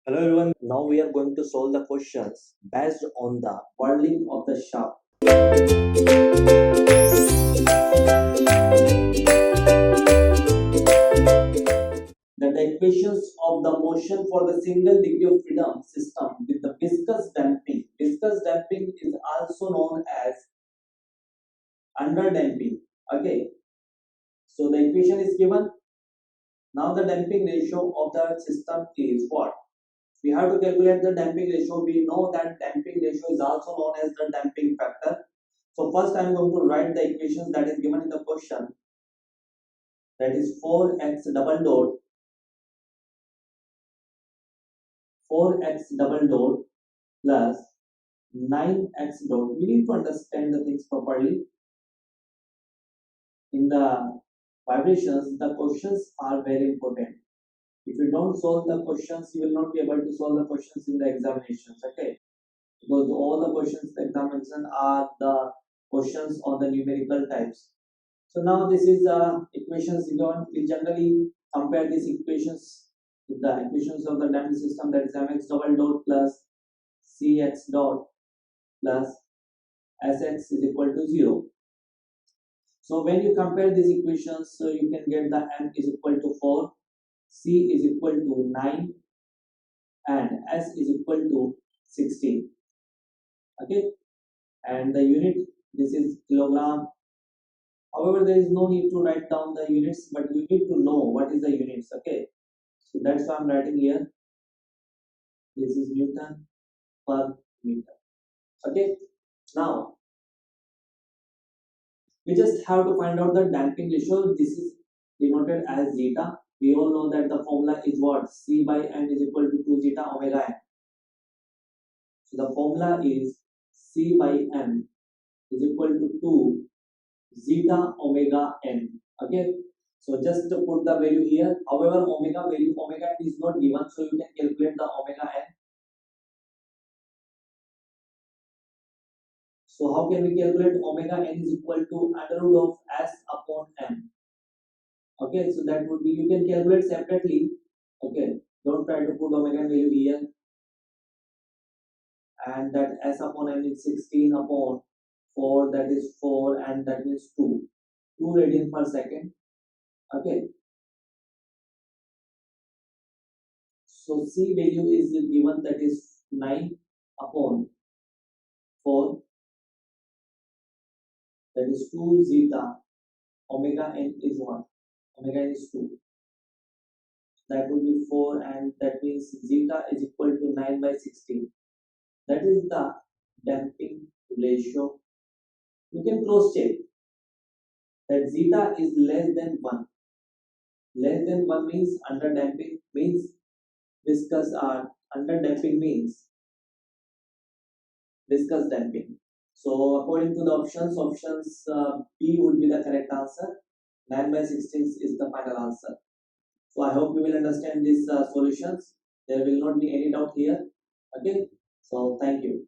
Hello everyone, now we are going to solve the questions based on the whirling of the shaft. The equations of the motion for the single degree of freedom system with the viscous damping. Viscous damping is also known as under damping. Okay, so the equation is given. Now the damping ratio of the system is what? We have to calculate the damping ratio. We know that damping ratio is also known as the damping factor. So first I am going to write the equations that is given in the question. That is 4x double dot plus 9x dot. We need to understand the things properly. In the vibrations, the questions are very important. If you don't solve the questions, you will not be able to solve the questions in the examinations. Okay, because all the questions in the examination are the questions on the numerical types. So now this is equations given. We generally compare these equations with the equations of the damping system, that is mx double dot plus cx dot plus sx is equal to 0. So when you compare these equations, so you can get the m is equal to 4, c is equal to 9 and s is equal to 16. Okay, and the unit, this is kilogram. However, there is no need to write down the units, but you need to know what is the units. Okay, so that's why I'm writing here. This is Newton per meter. Okay, now we just have to find out the damping ratio. This is denoted as zeta. We all know that the formula is what? C by m is equal to 2 zeta omega m. So the formula is C by m is equal to 2 zeta omega n. Okay, so just to put the value here. However, omega n is not given, so you can calculate the omega n. So how can we calculate omega n is equal to under root of s upon m? Okay, so that would be, you can calculate separately. Okay, don't try to put omega n value here. And that s upon m is 16 upon 4, that is 4, and that means 2 radian per second. Okay, so c value is given, that is 9 upon 4, that is 2 zeta. Omega n is what? Omega n is 2, that will be 4, and that means zeta is equal to 9 by 16. That is the damping ratio. You can cross check that zeta is less than 1. Less than 1 means under damping, means viscous, under damping means viscous damping. So according to the options, B would be the correct answer. 9 by 16 is the final answer. So I hope you will understand these solutions. There will not be any doubt here. Okay, so thank you.